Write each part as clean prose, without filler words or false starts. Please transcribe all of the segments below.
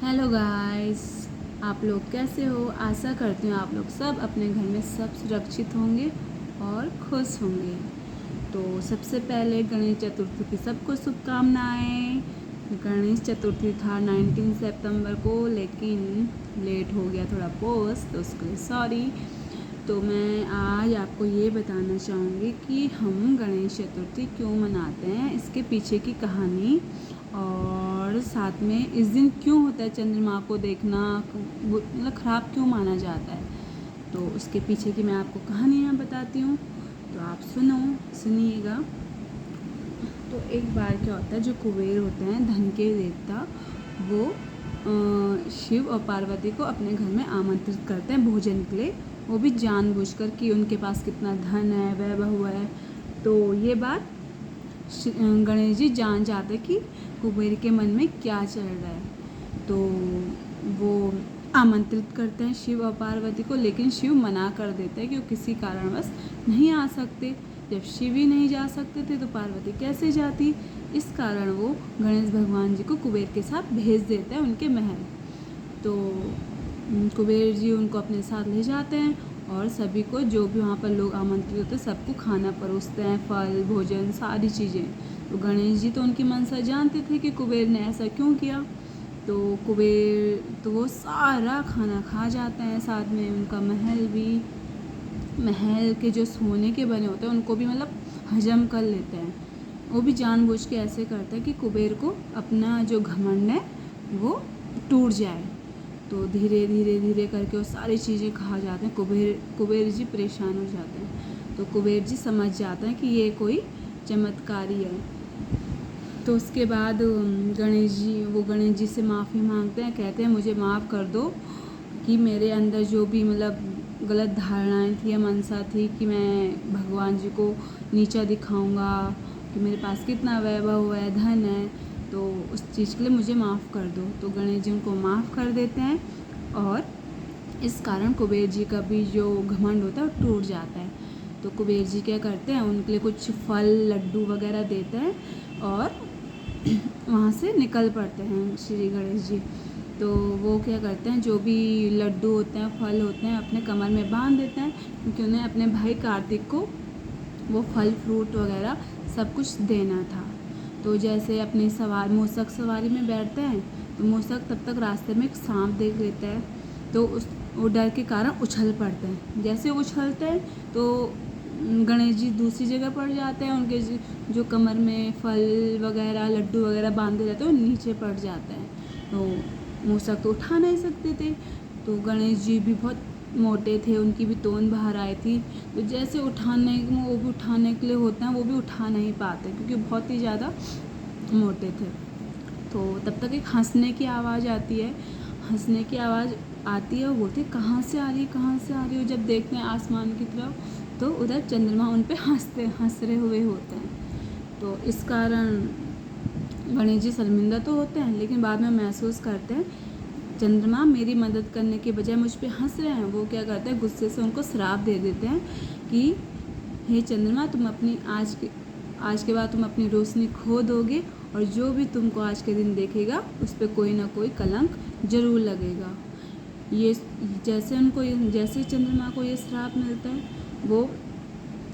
Hello guys, आप लोग कैसे हो। आशा करती हूँ आप लोग सब अपने घर में सब सुरक्षित होंगे और खुश होंगे। तो सबसे पहले गणेश चतुर्थी की सबको शुभकामनाएं। गणेश चतुर्थी था 19 सितंबर को, लेकिन लेट हो गया थोड़ा पोस्ट, तो उसके लिए सॉरी। तो मैं आज आपको ये बताना चाहूँगी कि हम गणेश चतुर्थी क्यों मनाते हैं, इसके पीछे की कहानी, और साथ में इस दिन क्यों होता है चंद्रमा को देखना मतलब ख़राब क्यों माना जाता है। तो उसके पीछे की मैं आपको कहानियाँ बताती हूँ, तो आप सुनिएगा। तो एक बार क्या होता है, जो कुबेर होते हैं धन के देवता, वो शिव और पार्वती को अपने घर में आमंत्रित करते हैं भोजन के लिए, वो भी जानबूझकर कि उनके पास कितना धन है, वैभव है। तो ये बात गणेश जी जान जाते कि कुबेर के मन में क्या चल रहा है। तो वो आमंत्रित करते हैं शिव और पार्वती को, लेकिन शिव मना कर देते हैं कि वो किसी कारणवश नहीं आ सकते। जब शिव ही नहीं जा सकते थे तो पार्वती कैसे जाती। इस कारण वो गणेश भगवान जी को कुबेर के साथ भेज देते हैं उनके महल। तो कुबेर जी उनको अपने साथ ले जाते हैं और सभी को, जो भी वहाँ पर लोग आमंत्रित होते हैं, सबको खाना परोसते हैं, फल भोजन सारी चीज़ें। तो गणेश जी तो उनकी मनसा जानते थे कि कुबेर ने ऐसा क्यों किया। तो कुबेर तो वो सारा खाना खा जाते हैं, साथ में उनका महल भी, महल के जो सोने के बने होते हैं उनको भी मतलब हजम कर लेते हैं। वो भी जानबूझ के ऐसे करते हैं कि कुबेर को अपना जो घमंड है वो टूट जाए। तो धीरे धीरे धीरे करके वो सारी चीज़ें खा जाते हैं। कुबेर जी परेशान हो जाते हैं। तो कुबेर जी समझ जाते हैं कि ये कोई चमत्कारी है। तो उसके बाद गणेश जी से माफ़ी मांगते हैं, कहते हैं मुझे माफ़ कर दो कि मेरे अंदर जो भी मतलब गलत धारणाएं थी या मनसा थी कि मैं भगवान जी को नीचा दिखाऊंगा, कि मेरे पास कितना वैभव है, धन है, तो उस चीज़ के लिए मुझे माफ़ कर दो। तो गणेश जी उनको माफ़ कर देते हैं और इस कारण कुबेर जी का भी जो घमंड होता है वो टूट जाता है। तो कुबेर जी क्या करते हैं, उनके लिए कुछ फल लड्डू वगैरह देते हैं और वहाँ से निकल पड़ते हैं श्री गणेश जी। तो वो क्या करते हैं, जो भी लड्डू होते हैं, फल होते हैं, अपने कमर में बांध देते हैं, क्योंकि उन्हें अपने भाई कार्तिक को वो फल फ्रूट वगैरह सब कुछ देना था। तो जैसे अपनी मूसक सवारी में बैठते हैं, तो मूसक तब तक रास्ते में एक सांप देख लेता है। तो वो डर के कारण उछल पड़ते हैं। जैसे उछलते हैं तो गणेश जी दूसरी जगह पड़ जाते हैं, उनके जो कमर में फल वगैरह लड्डू वगैरह बांधे रहते हैं वो नीचे पड़ जाते हैं। तो मूसक तो उठा नहीं सकते थे। तो गणेश जी भी बहुत मोटे थे, उनकी भी तोंद बाहर आई थी। तो जैसे वो भी उठाने के लिए होते हैं, वो भी उठा नहीं पाते क्योंकि बहुत ही ज़्यादा मोटे थे। तो तब तक एक हंसने की आवाज़ आती है, हंसने की आवाज़ आती है, वो बोलते हैं कहाँ से आ रही है, कहाँ से आ रही हो। जब देखते हैं आसमान की तरफ तो उधर चंद्रमा उन पे हंस रहे हुए होते हैं। तो इस कारण गणेश जी शर्मिंदा तो होते हैं, लेकिन बाद में महसूस करते हैं चंद्रमा मेरी मदद करने के बजाय मुझ पे हंस रहे हैं। वो क्या करते हैं, गुस्से से उनको श्राप दे देते हैं कि हे चंद्रमा, तुम अपनी आज के बाद तुम अपनी रोशनी खो दोगे, और जो भी तुमको आज के दिन देखेगा उस पर कोई ना कोई कलंक जरूर लगेगा। ये जैसे चंद्रमा को ये श्राप मिलता है, वो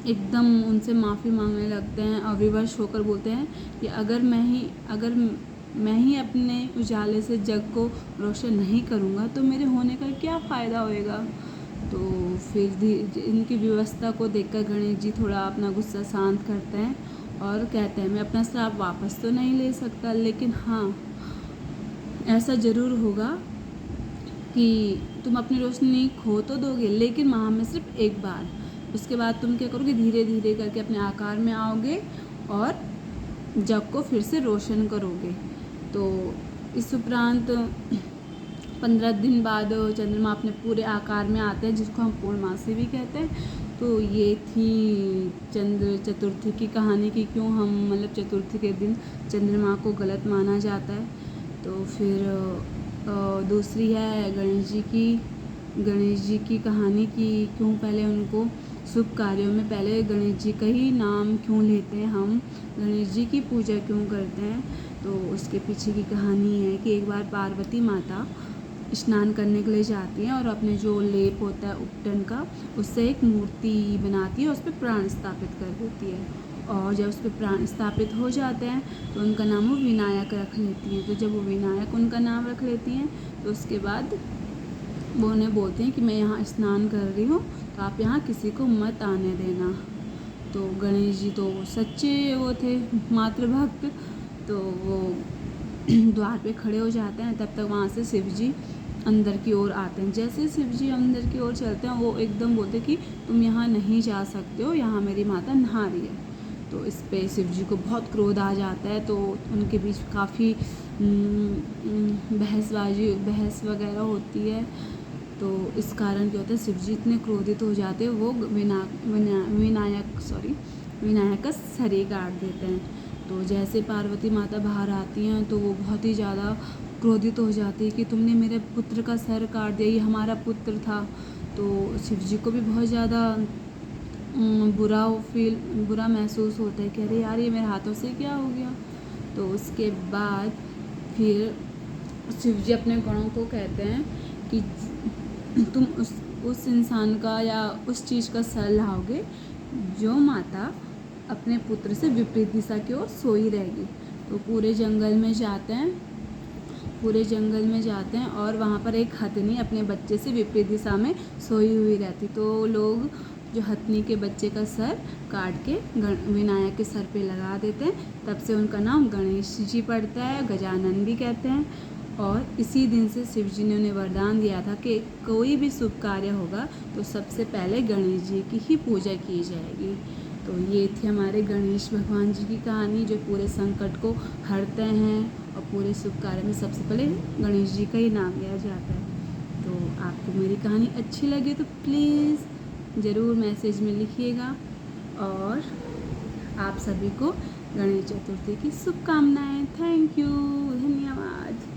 एकदम उनसे माफ़ी मांगने लगते हैं और विवश होकर बोलते हैं कि अगर मैं ही अपने उजाले से जग को रोशन नहीं करूँगा तो मेरे होने का क्या फ़ायदा होएगा। तो फिर इनकी व्यवस्था को देखकर गणेश जी थोड़ा अपना गुस्सा शांत करते हैं और कहते हैं मैं अपना श्राप वापस तो नहीं ले सकता, लेकिन हाँ ऐसा ज़रूर होगा कि तुम अपनी रोशनी खो तो दोगे, लेकिन माह में सिर्फ एक बार। उसके बाद तुम क्या करोगे, धीरे धीरे करके अपने आकार में आओगे और जग को फिर से रोशन करोगे। तो इस उपरांत 15 दिन बाद चंद्रमा अपने पूरे आकार में आते हैं, जिसको हम पूर्णमासी भी कहते हैं। तो ये थी चंद्र चतुर्थी की कहानी कि क्यों हम मतलब चतुर्थी के दिन चंद्रमा को गलत माना जाता है। तो फिर दूसरी है गणेश जी की कहानी कि क्यों पहले उनको शुभ कार्यों में पहले गणेश जी का ही नाम क्यों लेते हैं, हम गणेश जी की पूजा क्यों करते हैं। तो उसके पीछे की कहानी है कि एक बार पार्वती माता स्नान करने के लिए जाती हैं और अपने जो लेप होता है उपटन का, उससे एक मूर्ति बनाती है और उस पर प्राण स्थापित कर देती है। और जब उस पर प्राण स्थापित हो जाते हैं तो उनका नाम वो विनायक रख लेती हैं। तो जब वो विनायक उनका नाम रख लेती हैं तो उसके बाद वो उन्हें बोलते हैं कि मैं यहाँ स्नान कर रही हूँ, तो आप यहाँ किसी को मत आने देना। तो गणेश जी तो सच्चे वो थे मातृभक्त, तो वो द्वार पे खड़े हो जाते हैं। तब तक वहाँ से शिव जी अंदर की ओर आते हैं। जैसे शिव जी अंदर की ओर चलते हैं वो एकदम बोलते कि तुम यहाँ नहीं जा सकते हो, यहाँ मेरी माता नहा रही है। तो इस पे शिव जी को बहुत क्रोध आ जाता है। तो उनके बीच काफ़ी बहस वगैरह होती है। तो इस कारण क्या होता है, शिव जी इतने क्रोधित हो जाते हैं, वो विनायक का सर ही काट देते हैं। तो जैसे पार्वती माता बाहर आती हैं तो वो बहुत ही ज़्यादा क्रोधित हो जाती है कि तुमने मेरे पुत्र का सर काट दिया, ये हमारा पुत्र था। तो शिव जी को भी बहुत ज़्यादा बुरा महसूस होता है कि अरे यार ये मेरे हाथों से क्या हो गया। तो उसके बाद फिर शिव जी अपने गणों को कहते हैं कि तुम उस इंसान का या उस चीज़ का सर लाओगे जो माता अपने पुत्र से विपरीत दिशा की ओर सोई रहेगी। तो पूरे जंगल में जाते हैं और वहाँ पर एक हथनी अपने बच्चे से विपरीत दिशा में सोई हुई रहती। तो लोग जो हथनी के बच्चे का सर काट के विनायक के सर पे लगा देते हैं। तब से उनका नाम गणेश जी पड़ता है, गजानन भी कहते हैं। और इसी दिन से शिव जी ने उन्हें वरदान दिया था कि कोई भी शुभ कार्य होगा तो सबसे पहले गणेश जी की ही पूजा की जाएगी। तो ये थी हमारे गणेश भगवान जी की कहानी, जो पूरे संकट को हरते हैं और पूरे शुभ कार्य में सबसे पहले गणेश जी का ही नाम लिया जाता है। तो आपको मेरी कहानी अच्छी लगी तो प्लीज़ ज़रूर मैसेज में लिखिएगा। और आप सभी को गणेश चतुर्थी की शुभकामनाएं। थैंक यू, धन्यवाद।